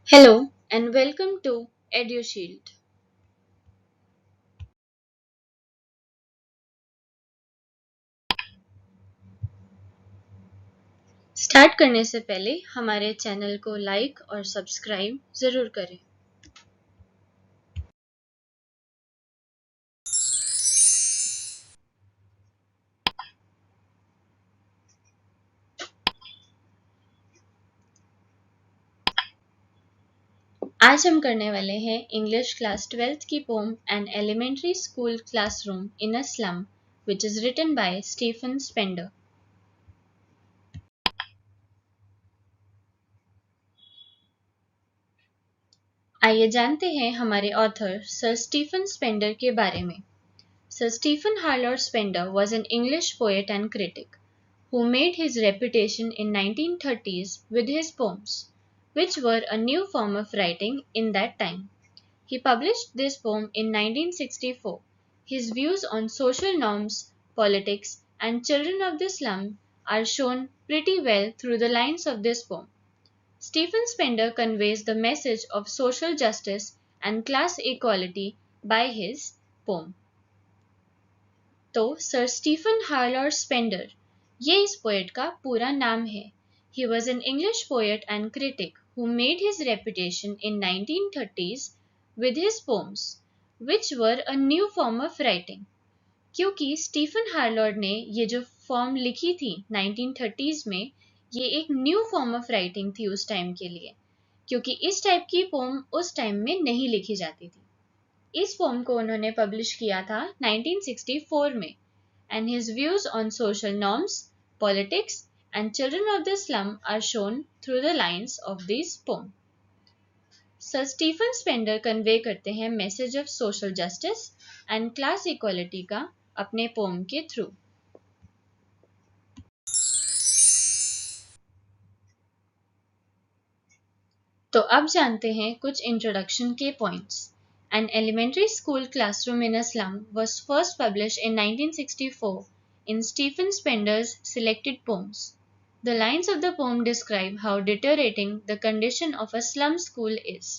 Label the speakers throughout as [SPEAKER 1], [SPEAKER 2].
[SPEAKER 1] Hello and welcome to EduShield. Start करने से पहले हमारे चैनल को लाइक और सब्सक्राइब जरूर करें। आज हम करने वाले हैं इंग्लिश क्लास 12th की poem an elementary school classroom in a slum which is written by Stephen Spender. आइए जानते हैं हमारे ऑथर सर स्टीफन स्पेंडर के बारे में। Sir Stephen Harlow Spender was an English poet and critic who made his reputation in 1930s with his poems, which were a new form of writing in that time. He published this poem in 1964. His views on social norms, politics, and children of the slum are shown pretty well through the lines of this poem. Stephen Spender conveys the message of social justice and class equality by his poem. तो sir Stephen हार्लर Spender ये इस poet का पूरा नाम है। He was an English poet and critic who made his reputation in 1930s with his poems, which were a new form of writing. क्योंकि Stephen हार्लर ने ये जो फॉर्म लिखी थी 1930s में, ये एक न्यू फॉर्म ऑफ राइटिंग थी उस टाइम के लिए, क्योंकि इस टाइप की पोम उस टाइम में नहीं लिखी जाती थी। इस पोम को उन्होंने पब्लिश किया था 1964 में and his views on social norms, politics, and children of the slum are shown through the lines of this poem. Sir Stephen Spender convey करते हैं message of social justice and class equality का अपने pome के through. तो अब जानते हैं कुछ इंट्रोडक्शन के points. An elementary school classroom in a slum was first published in 1964 in Stephen Spender's selected poems. The lines of the poem describe how deteriorating the condition of a slum school is.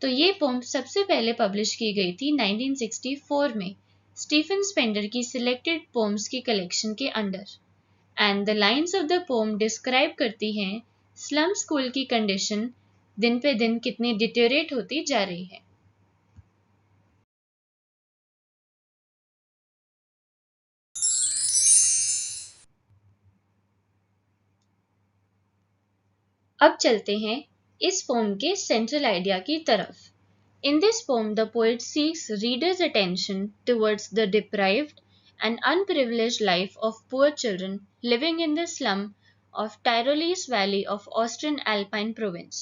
[SPEAKER 1] तो ये pome सबसे पहले publish की गई थी 1964 में Stephen Spender की selected poems की कलेक्शन के under. And the lines of the pome describe करती हैं स्लम स्कूल की कंडीशन दिन पे दिन कितनी डिटेरिएट होती जा रही है। अब चलते हैं इस पोम के सेंट्रल आइडिया की तरफ। In this poem, the poet seeks readers' attention towards the deprived and unprivileged life of poor children living in the slum of Tyrolese Valley of Austrian Alpine province.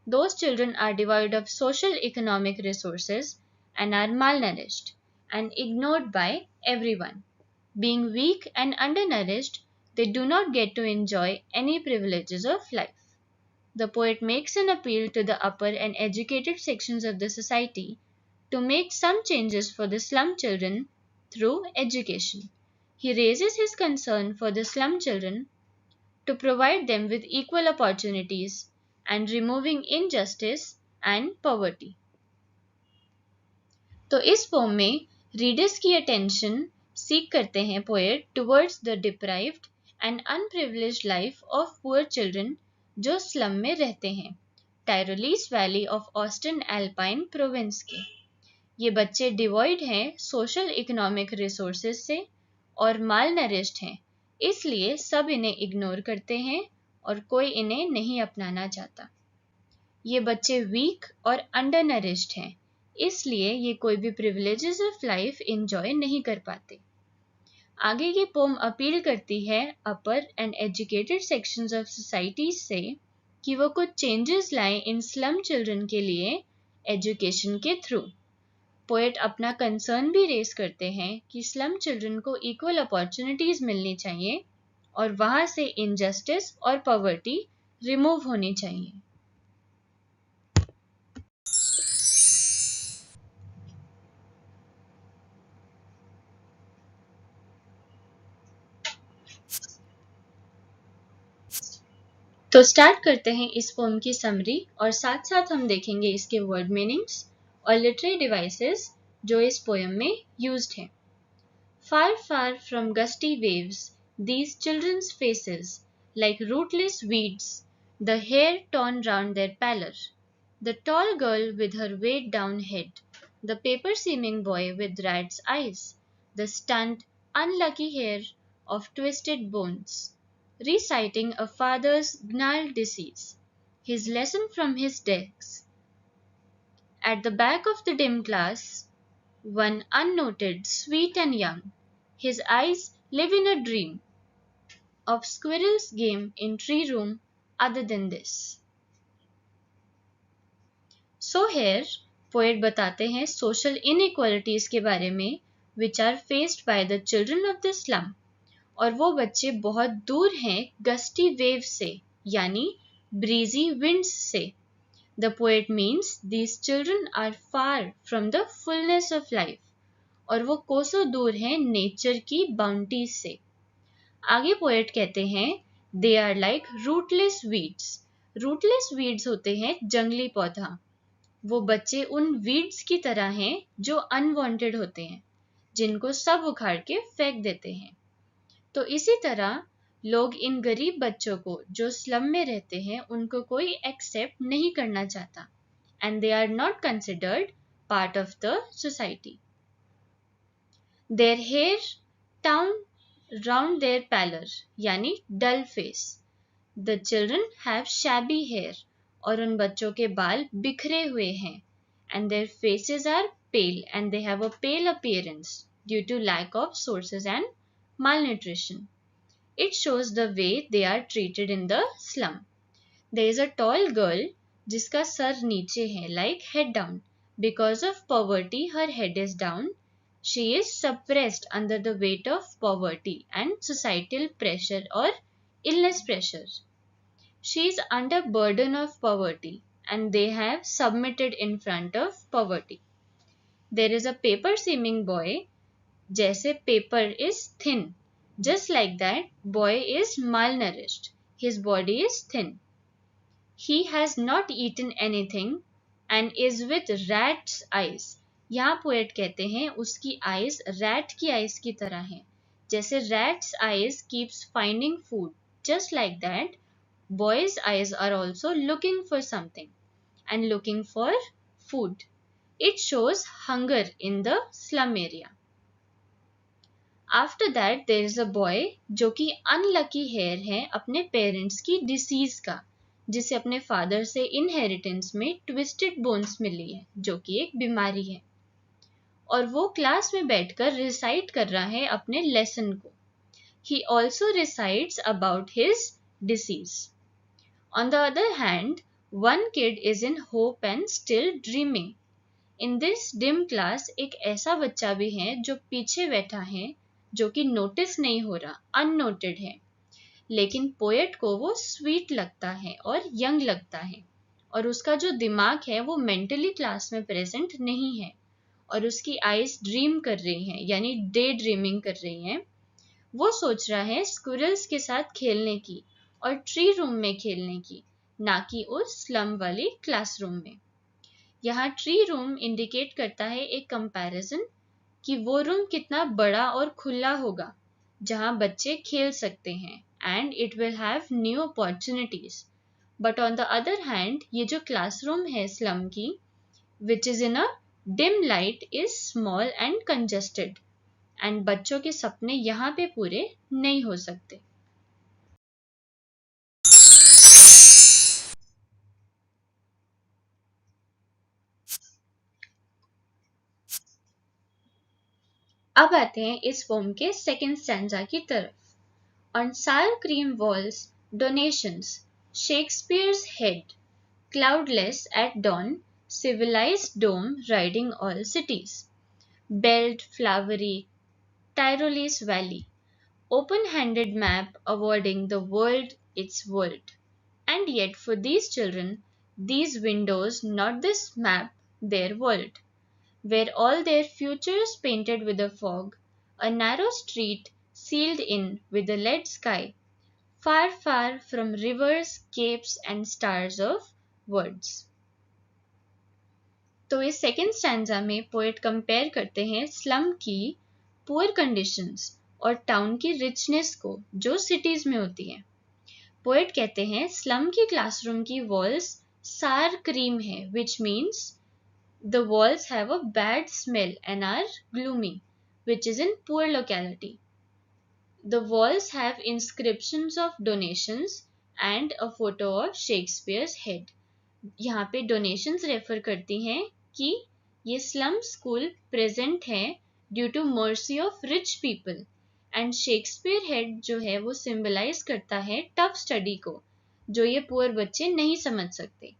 [SPEAKER 1] Those children are devoid of social economic resources and are malnourished and ignored by everyone. Being weak and undernourished, they do not get to enjoy any privileges of life. The poet makes an appeal to the upper and educated sections of the society to make some changes for the slum children through education. He raises his concern for the slum children to provide them with equal opportunities and removing injustice and poverty. तो इस pome में readers की attention सीख करते हैं poet towards the deprived and underprivileged life of poor children जो slum में रहते हैं Tyrolese valley of Austin alpine province के। ये बच्चे डिवॉइड हैं सोशल इकोनॉमिक रिसोर्सेज से और माल नरिश्ड हैं, इसलिए सब इन्हें इग्नोर करते हैं और कोई इन्हें नहीं अपनाना चाहता। ये बच्चे वीक और अंडर नरिश्ड हैं, इसलिए ये कोई भी प्रिविलेजेस ऑफ लाइफ इंजॉय नहीं कर पाते। आगे ये पोम अपील करती है upper and educated sections of society से कि वो कुछ चेंजेस लाएं इन स्लम चिल्ड्रन के लिए एजुकेशन के थ्रू। पोएट अपना कंसर्न भी रेस करते हैं कि स्लम चिल्ड्रन को इक्वल अपॉर्चुनिटीज मिलनी चाहिए और वहां से इनजस्टिस और पॉवर्टी रिमूव होनी चाहिए। तो स्टार्ट करते हैं इस पोम की समरी और साथ साथ हम देखेंगे इसके वर्ड मीनिंग्स और लिटरेरी डिवाइसेस जो इस पोएम में यूज्ड हैं। Far, far from gusty waves, these children's faces, like rootless weeds, the hair torn round their pallor, the tall girl with her weighed down head, the paper-seeming boy with rat's eyes, the stunned, unlucky hair of twisted bones, reciting a father's gnarled disease, his lesson from his desk. At the back of the dim class, one unnoted, sweet and young, his eyes live in a dream of squirrel's game in tree room other than this. So here, poet बताते हैं social inequalities के बारे में which are faced by the children of the slum और वो बच्चे बहुत दूर हैं gusty waves से यानी breezy winds से. The poet means these children are far from the fullness of life और वो कोसों दूर हैं नेचर की बाउंटी से. आगे पोएट कहते हैं they are like rootless weeds. Rootless weeds होते हैं जंगली पौधा. वो बच्चे उन वीड्स की तरह हैं जो अनवांटेड होते हैं जिनको सब उखाड़ के फेंक देते हैं. तो इसी तरह लोग इन गरीब बच्चों को जो स्लम में रहते हैं उनको कोई एक्सेप्ट नहीं करना चाहता and they are not considered part of the society. Their hair torn round their pallor यानी dull face. The children have shabby hair और उन बच्चों के बाल बिखरे हुए हैं and their faces are pale and they have a pale appearance due to lack of sources and malnutrition. It shows the way they are treated in the slum. There is a tall girl जिसका sir नीचे है like head down. Because of poverty her head is down. She is suppressed under the weight of poverty and societal pressure or illness pressure. She is under burden of poverty and they have submitted in front of poverty. There is a paper seeming boy. जैसे paper is thin. Just like that, boy is malnourished. His body is thin. He has not eaten anything and is with rat's eyes. यहाँ poet कहते हैं उसकी eyes rat की eyes की तरह हैं. जैसे rats eyes keeps finding food just like that boys eyes are also looking for something and looking for food. It shows hunger in the slum area. After that there is a boy जो कि unlucky hair है अपने parents की disease का जिसे अपने father से inheritance में ट्विस्टेड बोन्स मिली है जो कि एक बीमारी है और वो क्लास में बैठकर रिसाइट कर रहा है अपने लेसन को. He also recites about his disease. On the other hand, one kid is in hope and still dreaming. In this dim class, एक ऐसा बच्चा भी है जो पीछे बैठा है जो कि नोटिस नहीं हो रहा, अननोटेड है, लेकिन पोएट को वो स्वीट लगता है और यंग लगता है और उसका जो दिमाग है वो मेंटली क्लास में प्रेजेंट नहीं है और उसकी आईज ड्रीम कर रही हैं यानी डे ड्रीमिंग कर रही हैं. वो सोच रहा है स्क्विरल्स के साथ खेलने की और ट्री रूम में खेलने की, ना कि उस स्लम वाली क्लासरूम में. यहाँ ट्री रूम इंडिकेट करता है एक कंपैरिजन कि वो रूम कितना बड़ा और खुला होगा जहाँ बच्चे खेल सकते हैं and it will have new opportunities. But on the other hand ये जो क्लासरूम है स्लम की which is in a dim light is small and congested and बच्चों के सपने यहाँ पे पूरे नहीं हो सकते. अब आते हैं इस पोम के सेकेंड स्टैंजा की तरफ. On sour cream walls, donations, Shakespeare's head, cloudless at dawn, civilized dome riding all cities, belled flowery Tyrolese valley, open-handed map awarding the world its world. And yet for these children, these windows not this map their world, where all their futures painted with a fog, a narrow street sealed in with a lead sky, far far from rivers, capes and stars of words। तो इस second stanza में poet compare करते हैं slum की poor conditions और town की richness को जो सिटीज में होती है। पोएट कहते हैं स्लम की क्लासरूम की वॉल्स सार क्रीम है, which means the walls have a bad smell and are gloomy, which is in poor locality. The walls have inscriptions of donations and a photo of Shakespeare's head. यहाँ पे donations refer करती हैं कि ये slum school present है due to mercy of rich people, and Shakespeare head जो है वो सिंबलाइज करता है टफ स्टडी को जो ये पुअर बच्चे नहीं समझ सकते।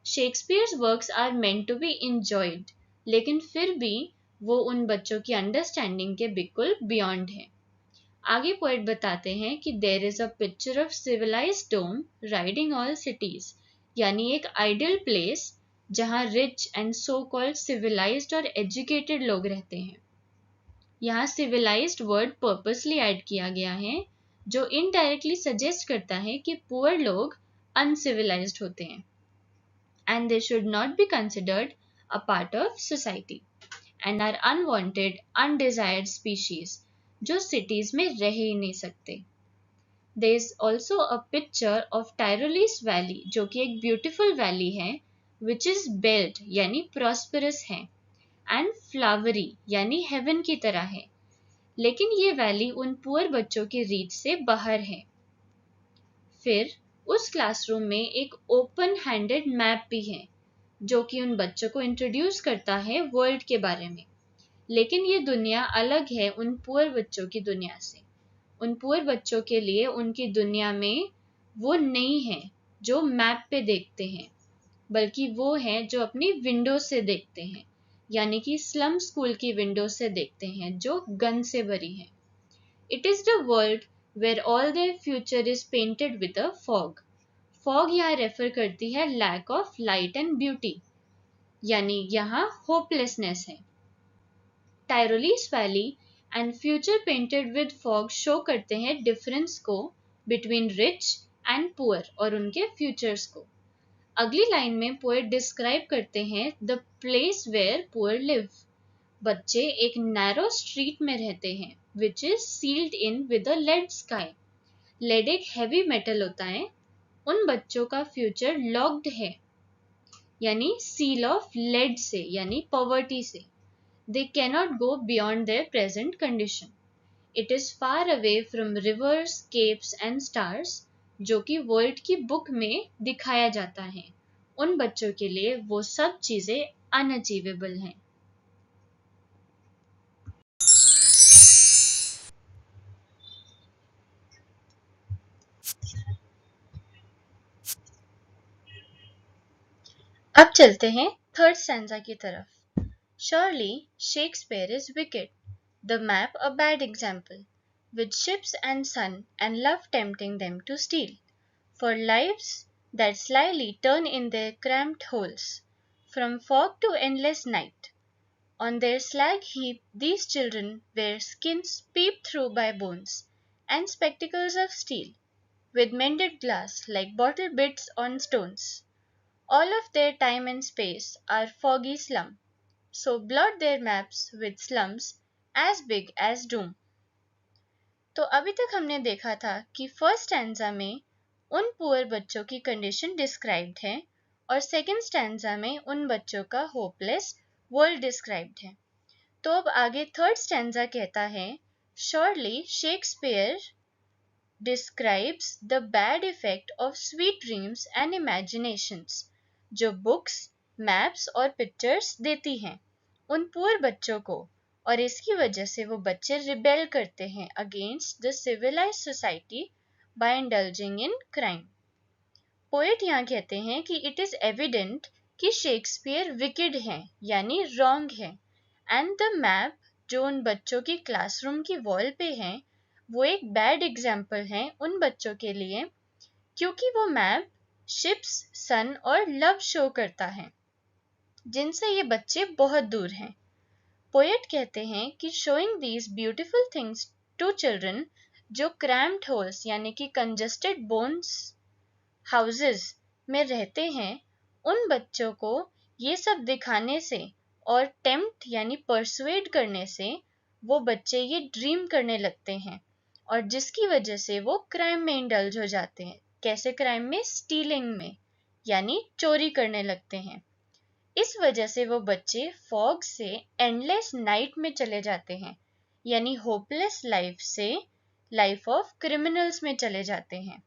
[SPEAKER 1] Shakespeare's works are meant to be enjoyed, लेकिन फिर भी वो उन बच्चों की अंडरस्टैंडिंग के बिल्कुल बियॉन्ड है। आगे पोएट बताते हैं कि there is a picture of civilised dome riding all cities, यानी एक आइडियल प्लेस जहां rich and so called civilised और एजुकेटेड लोग रहते हैं। यहाँ सिविलाइज्ड वर्ड पर्पसली ऐड किया गया है जो इनडायरेक्टली सजेस्ट करता है कि पुअर लोग अनसिविलाइज्ड होते हैं and they should not be considered a part of society and are unwanted, undesired species जो cities में रह ही नहीं सकते। There is also a picture of Tyrolese Valley जो कि एक beautiful valley है which is built यानी prosperous है and flowery यानी heaven की तरह है, लेकिन ये वैली उन पुअर बच्चों की रीच से बाहर है। फिर उस क्लासरूम में एक ओपन हैंडेड मैप भी है जो कि उन बच्चों को इंट्रोड्यूस करता है वर्ल्ड के बारे में, लेकिन ये दुनिया अलग है उन पुअर बच्चों की दुनिया से। उन पुअर बच्चों के लिए उनकी दुनिया में वो नहीं है जो मैप पे देखते हैं, बल्कि वो है जो अपनी विंडो से देखते हैं, यानी कि स्लम स्कूल की विंडो से देखते हैं जो गन से भरी है। It is the world where all their future is painted with a fog. Fog यहाँ रेफर करती है lack of light and beauty, यानी यहाँ होपलेसनेस है। Tyrolese valley and future painted with fog show करते हैं डिफरेंस को बिटवीन रिच एंड पुअर और उनके फ्यूचर्स को। अगली लाइन में पोएट डिस्क्राइब करते हैं the place where poor live. बच्चे एक नैरो स्ट्रीट में रहते हैं which is sealed in with a lead sky. Lead एक हैवी मेटल होता है। उन बच्चों का फ्यूचर लॉक्ड है, यानी सील ऑफ लेड से, यानी पॉवर्टी से। They cannot go beyond their present condition. It is far away from reverse, keeps and stars, जो कि वर्ल्ड की बुक में दिखाया जाता है। उन बच्चों के लिए वो सब चीजें अनअचीवेबल हैं। अब चलते हैं थर्ड स्टैंजा की तरफ। Surely Shakespeare is wicked, the map a bad example, with ships and sun and love tempting them to steal, for lives that slyly turn in their cramped holes, from fog to endless night. On their slag heap these children wear skins peeped through by bones, and spectacles of steel, with mended glass like bottle bits on stones. All of their time and space are foggy slum, so blot their maps with slums as big as doom. तो अभी तक हमने देखा था कि first stanza में उन poor बच्चों की कंडीशन डिस्क्राइब्ड है और सेकंड स्टैंजा में उन बच्चों का होपलेस वर्ल्ड डिस्क्राइब्ड है। तो अब आगे थर्ड स्टैंजा कहता है Surely Shakespeare describes the bad effect of sweet dreams and imaginations, जो बुक्स, मैप्स और पिक्चर्स देती हैं उन पुअर बच्चों को, और इसकी वजह से वो बच्चे रिबेल करते हैं against the civilised society by indulging in crime. Poet यहाँ कहते हैं कि it is evident that Shakespeare wicked है, यानी रॉन्ग है, एंड द मैप जो उन बच्चों की क्लासरूम की वॉल पे है वो एक बैड एग्जाम्पल है उन बच्चों के लिए, क्योंकि वो मैप शिप्स, सन और लव शो करता है जिनसे ये बच्चे बहुत दूर हैं। पोएट कहते हैं कि showing these beautiful things to children जो क्रैम्प्ड होल्स यानी कि कंजस्टेड बोन्स हाउसेस में रहते हैं, उन बच्चों को ये सब दिखाने से और टेम्प्ट यानी परसुएड करने से वो बच्चे ये ड्रीम करने लगते हैं, और जिसकी वजह से वो क्राइम में इंडल्ज हो जाते हैं। कैसे क्राइम में? स्टीलिंग में, यानी चोरी करने लगते हैं। इस वजह से वो बच्चे फॉग से एंडलेस नाइट में चले जाते हैं, यानी होपलेस लाइफ से लाइफ ऑफ क्रिमिनल्स में चले जाते हैं।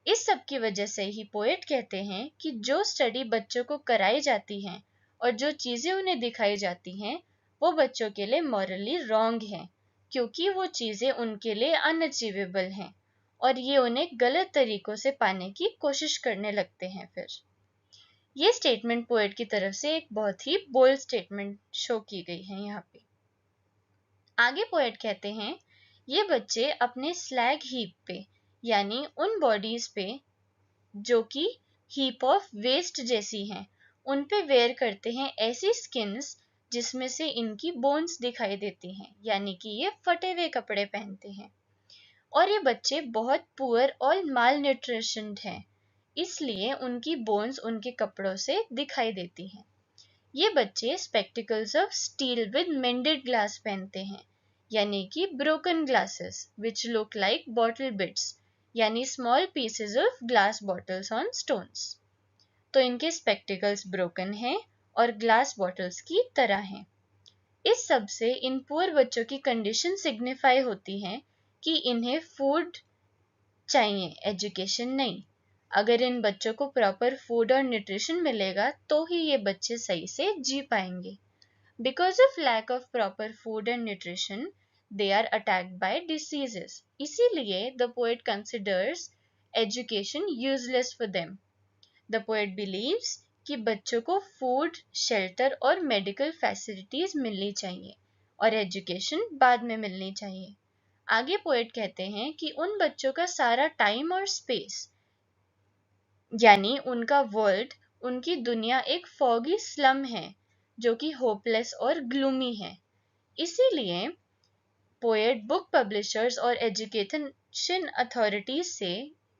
[SPEAKER 1] इस सब की वजह से ही पोएट कहते हैं कि जो स्टडी बच्चों को कराई जाती है और जो चीजें उन्हें दिखाई जाती हैं, वो बच्चों के लिए मॉरली रॉन्ग है, क्योंकि वो चीजें उनके लिए अनअचीवेबल हैं और ये उन्हें गलत तरीकों से पाने की कोशिश करने लगते हैं। फिर ये स्टेटमेंट पोएट की तरफ से एक बहुत ही बोल्ड स्टेटमेंट शो की गई है यहाँ पे। आगे पोएट कहते हैं, ये बच्चे अपने स्लैग हीप पे यानी उन बॉडीज पे जो कि हीप ऑफ वेस्ट जैसी हैं, उन पे वेयर करते हैं ऐसी स्किन्स जिसमें से इनकी बोन्स दिखाई देती हैं, यानी कि ये फटे हुए कपड़े पहनते हैं। और ये बच्चे बहुत पुअर और माल न्यूट्रिशन्ड हैं, इसलिए उनकी बोन्स उनके कपड़ों से दिखाई देती हैं। ये बच्चे spectacles of steel with mended glass पहनते हैं, यानी कि broken glasses which look like bottle bits, यानी small pieces of glass bottles on stones. तो इनके स्पेक्टिकल्स ब्रोकन हैं और ग्लास बॉटल्स की तरह हैं। इस सब से इन पुअर बच्चों की कंडीशन सिग्निफाई होती है कि इन्हें फूड चाहिए, एजुकेशन नहीं। अगर इन बच्चों को प्रॉपर फूड और न्यूट्रिशन मिलेगा तो ही ये बच्चे सही से जी पाएंगे। Because of lack of proper food and nutrition they are attacked by diseases. इसीलिए the poet considers education useless for them. The poet believes कि बच्चों को फूड, शेल्टर और मेडिकल फैसिलिटीज मिलनी चाहिए और एजुकेशन बाद में मिलनी चाहिए। आगे पोएट कहते हैं कि उन बच्चों का सारा टाइम और स्पेस यानी उनका वर्ल्ड, उनकी दुनिया एक फॉगी स्लम है जो कि होपलेस और ग्लूमी है। इसीलिए पोएट बुक पब्लिशर्स और एजुकेशन अथॉरिटीज से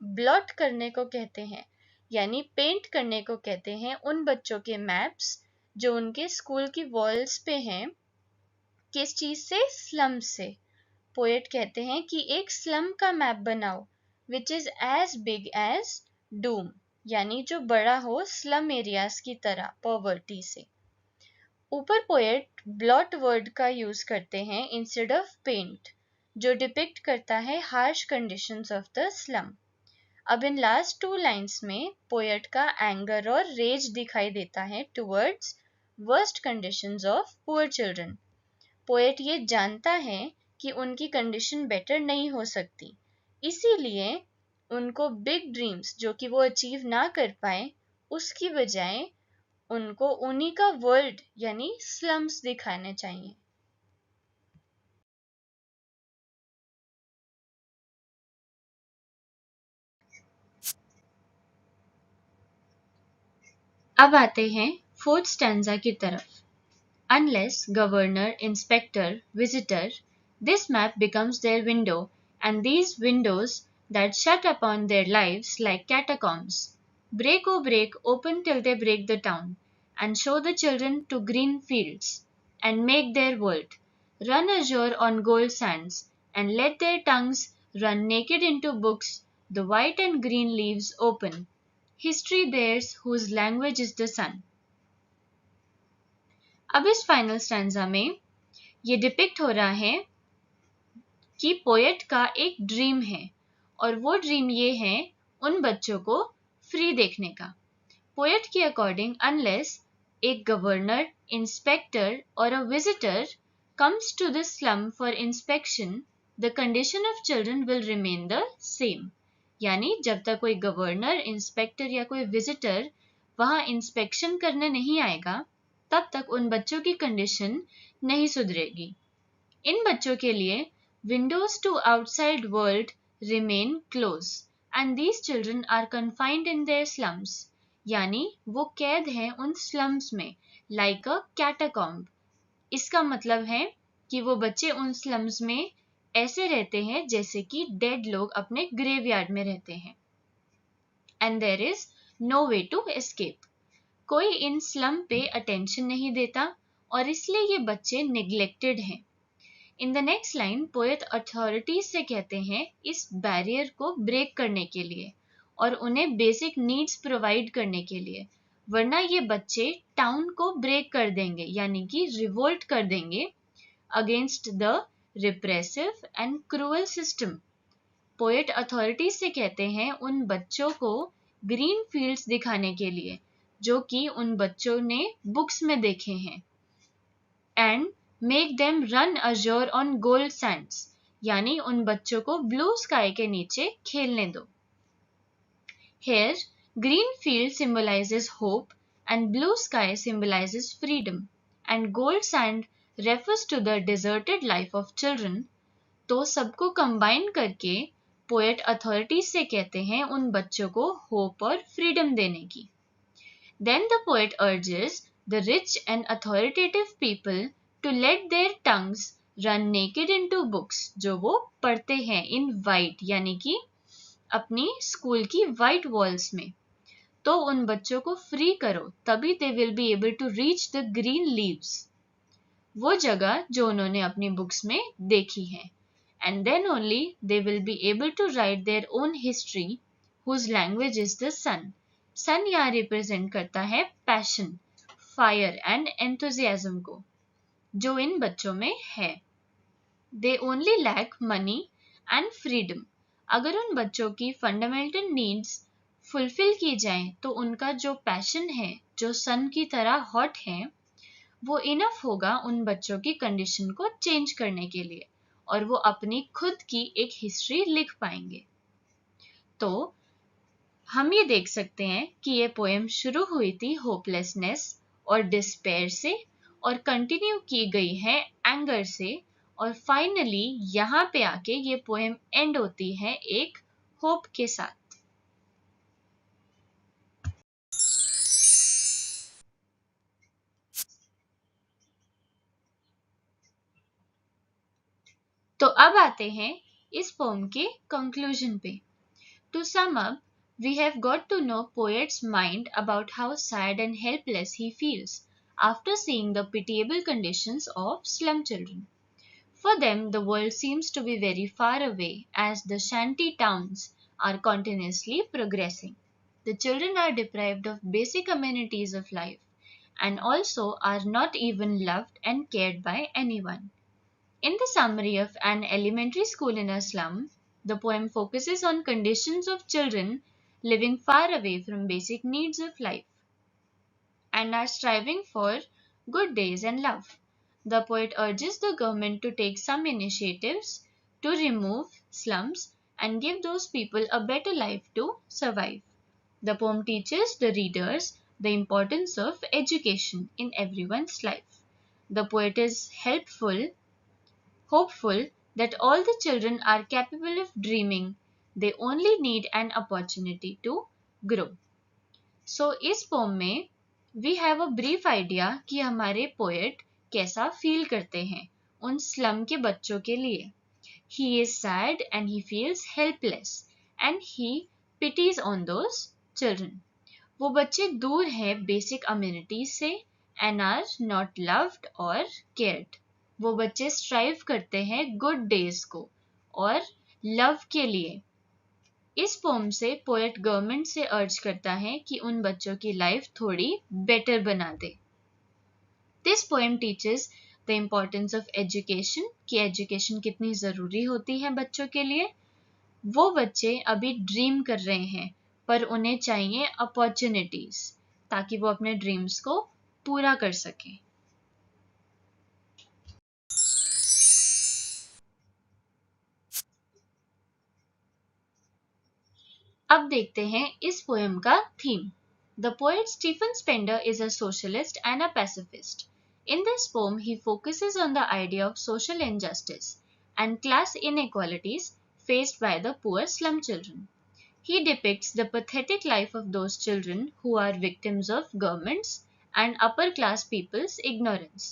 [SPEAKER 1] ब्लॉट करने को कहते हैं, यानी पेंट करने को कहते हैं उन बच्चों के मैप्स जो उनके स्कूल की वॉल्स पे हैं। किस चीज से? स्लम से। पोएट कहते हैं कि एक स्लम का मैप बनाओ which is as big as doom, यानी जो बड़ा हो स्लम एरियाज की तरह पॉवर्टी से। ऊपर पोएट ब्लॉट वर्ड का यूज करते हैं इंस्टेड ऑफ पेंट, जो डिपिक्ट करता है harsh conditions of the slum. अब इन लास्ट 2 लाइन्स में पोएट का एंगर और रेज दिखाई देता है towards worst conditions of poor children. Poet ये जानता है कि उनकी कंडीशन बेटर नहीं हो सकती, इसीलिए उनको बिग ड्रीम्स जो कि वो अचीव ना कर पाए, उसकी बजाय उनको उन्हीं का वर्ल्ड यानी स्लम्स दिखाने चाहिए। अब आते हैं 4th स्टैंजा की तरफ। Unless governor, inspector, visitor, this map becomes their window, and these windows that shut upon their lives like catacombs. Break, oh break, open till they break the town, and show the children to green fields, and make their world run azure on gold sands, and let their tongues run naked into books, the white and green leaves open. History theirs whose language is the sun. अब इस final stanza में ये depict हो रहा है कि poet का एक ड्रीम है, और वो ड्रीम ये है उन बच्चों को फ्री देखने का। पोएट के अकॉर्डिंग अनलेस एक गवर्नर, इंस्पेक्टर और a visitor comes to the slum for inspection, the condition of children will remain the same. यानी जब तक कोई गवर्नर, इंस्पेक्टर या कोई विजिटर वहां इंस्पेक्शन करने नहीं आएगा, तब तक उन बच्चों की कंडीशन नहीं सुधरेगी। इन बच्चों के लिए windows to outside world remain close and these children are confined in their slums, यानी वो कैद हैं उन स्लम्स में लाइक अ कैटाकॉम्ब। इसका मतलब है कि वो बच्चे उन स्लम्स में ऐसे रहते हैं जैसे कि डेड लोग अपने ग्रेवयार्ड में रहते हैं। And there is no way to escape. कोई इन स्लम पे अटेंशन नहीं देता और इसलिए ये बच्चे निग्लेक्टेड हैं। In the next line poet authorities से कहते हैं इस बैरियर को ब्रेक करने के लिए और उन्हें बेसिक नीड्स प्रोवाइड करने के लिए, वरना ये बच्चे टाउन को ब्रेक कर देंगे, यानी कि रिवोल्ट कर देंगे against the repressive and cruel system. Poet authorities से कहते हैं उन बच्चों को ग्रीन फील्ड्स दिखाने के लिए जो कि उन बच्चों ने बुक्स में देखे हैं, and make them run assure on gold Sands, यानी उन बच्चों को ब्लू स्काई के नीचे खेलने दो। Here, green field symbolizes hope and blue sky symbolizes freedom, and gold sand refers to the deserted life of children। तो सबको कंबाइन करके पोएट अथॉरिटीज से कहते हैं उन बच्चों को होप और फ्रीडम देने की। Then the poet urges the rich and authoritative people to let their tongues run naked into books, जो वो पढ़ते हैं in white, यानी कि अपनी स्कूल की व्हाइट वॉल्स में। तो उन बच्चों को फ्री करो, तभी they will be able to reach the green leaves, वो जगह जो उन्होंने अपनी बुक्स में देखी है। And then only they will be able to write their own history whose language is the sun. Sun यहाँ रिप्रेजेंट करता है पैशन, फायर एंड एंथुजियाज्म को, जो इन बच्चों में है। They only lack money and freedom. अगर उन बच्चों की फंडामेंटल नीड्स फुलफिल की जाएं तो उनका जो पैशन है, जो सन की तरह हॉट है, वो इनफ होगा उन बच्चों की कंडीशन को चेंज करने के लिए और वो अपनी खुद की एक हिस्ट्री लिख पाएंगे। तो हम ये देख सकते हैं कि ये पोएम शुरू हुई थी होपलेसनेस और डिस्पेयर से और कंटिन्यू की गई है एंगर से, और फाइनली यहाँ पे आके ये पोएम एंड होती है एक होप के साथ। तो अब आते हैं इस पोएम के कंक्लूजन पे। To sum up, we have got to know poet's mind about how sad and helpless he feels after seeing the pitiable conditions of slum children. For them, the world seems to be very far away as the shanty towns are continuously progressing. The children are deprived of basic amenities of life and also are not even loved and cared by anyone. In the summary of an elementary school in a slum, the poem focuses on conditions of children living far away from basic needs of life and are striving for good days and love. The poet urges the government to take some initiatives to remove slums and give those people a better life to survive. The poem teaches the readers the importance of education in everyone's life. The poet is hopeful that all the children are capable of dreaming. They only need an opportunity to grow. So इस pome में we have a brief idea कि हमारे poet कैसा feel करते हैं उन slum के बच्चों के लिए। He is sad and he feels helpless and he pities on those children. वो बच्चे दूर हैं बेसिक अम्यूनिटीज से and are not loved or cared. वो बच्चे स्ट्राइव करते हैं गुड डेज को और लव के लिए। इस पोम से पोएट गवर्नमेंट से अर्ज करता है कि उन बच्चों की लाइफ थोड़ी बेटर बना दे। This poem teaches the importance of education, कि एजुकेशन कितनी ज़रूरी होती है बच्चों के लिए। वो बच्चे अभी ड्रीम कर रहे हैं पर उन्हें चाहिए अपॉर्चुनिटीज ताकि वो अपने ड्रीम्स को पूरा कर सकें। अब देखते हैं इस पोएम का theme. The poet Stephen Spender is a socialist and a pacifist. In this poem, he focuses on the idea of social injustice and class inequalities faced by the poor slum children. He depicts the pathetic life of those children who are victims of governments and upper class people's ignorance.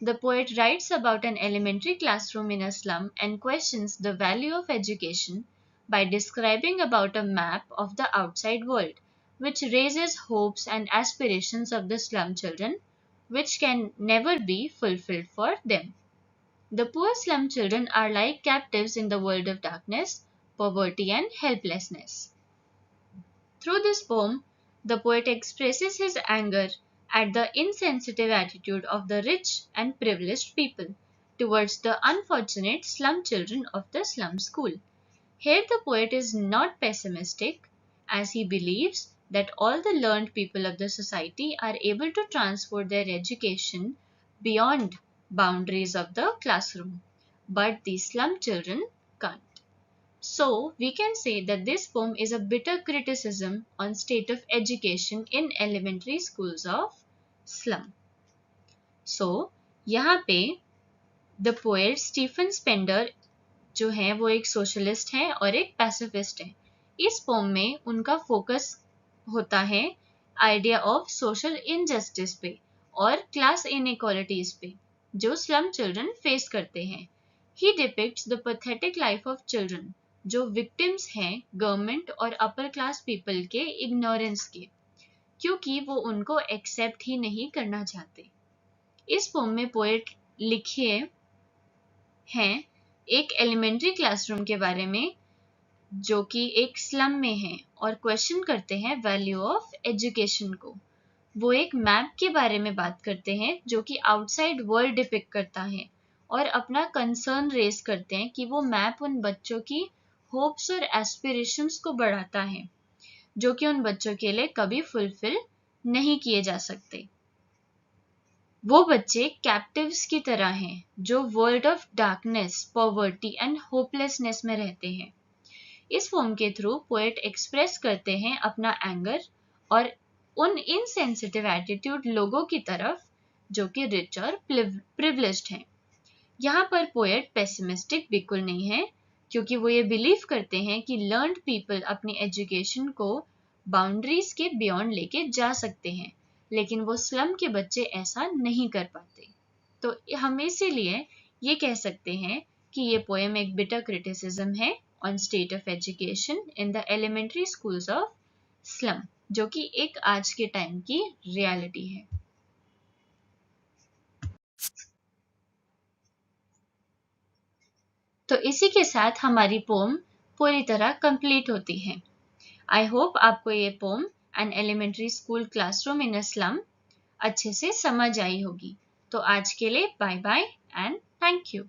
[SPEAKER 1] The poet writes about an elementary classroom in a slum and questions the value of education by describing about a map of the outside world, which raises hopes and aspirations of the slum children, which can never be fulfilled for them. The poor slum children are like captives in the world of darkness, poverty, and helplessness. Through this poem, the poet expresses his anger at the insensitive attitude of the rich and privileged people towards the unfortunate slum children of the slum school. Here, the poet is not pessimistic, as he believes that all the learned people of the society are able to transport their education beyond boundaries of the classroom, but the slum children can't. So, we can say that this poem is a bitter criticism on state of education in elementary schools of slum. So, यहाँ पे the poet Stephen Spender जो है वो एक socialist है और एक pacifist है। इस पोम में उनका फोकस होता है आइडिया ऑफ सोशल इनजस्टिस पे और क्लास इनइक्वालिटीज पे जो स्लम चिल्ड्रन फेस करते हैं। He depicts the pathetic life of children जो विक्टिम्स हैं गवर्नमेंट और अपर क्लास पीपल के इग्नोरेंस के, क्योंकि वो उनको एक्सेप्ट ही नहीं करना चाहते। इस पोम में पोएट लिखे हैं एक एलिमेंट्री क्लासरूम के बारे में जो कि एक स्लम में है और क्वेश्चन करते हैं वैल्यू ऑफ एजुकेशन को। वो एक मैप के बारे में बात करते हैं जो कि आउटसाइड वर्ल्ड डिपिक्ट करता है और अपना कंसर्न रेज करते हैं कि वो मैप उन बच्चों की होप्स और एस्पिरेशंस को बढ़ाता है जो कि उन बच्चों के लिए कभी फुलफिल नहीं किए जा सकते। वो बच्चे कैप्टिव्स की तरह हैं जो world of darkness, poverty and hopelessness में रहते हैं। इस पोम के थ्रू पोएट एक्सप्रेस करते हैं अपना एंगर और उन इनसेंसिटिव एटीट्यूड लोगों की तरफ जो कि रिच और प्रिविलेज्ड हैं। यहाँ पर पोएट पेसिमिस्टिक बिल्कुल नहीं है क्योंकि वो ये बिलीव करते हैं कि लर्नड पीपल अपनी एजुकेशन को बाउंड्रीज के बियॉन्ड लेके जा सकते हैं, लेकिन वो स्लम के बच्चे ऐसा नहीं कर पाते। तो हम इसीलिए ये कह सकते हैं कि ये पोएम एक बिटर क्रिटिसिज्म है on state of education in the elementary schools of slum, जो कि एक आज के टाइम की रियलिटी है। तो इसी के साथ हमारी पोम पूरी तरह कंप्लीट होती है। आई होप आपको ये poem an elementary school classroom in a slum अच्छे से समझ आई होगी। तो आज के लिए bye bye and thank you.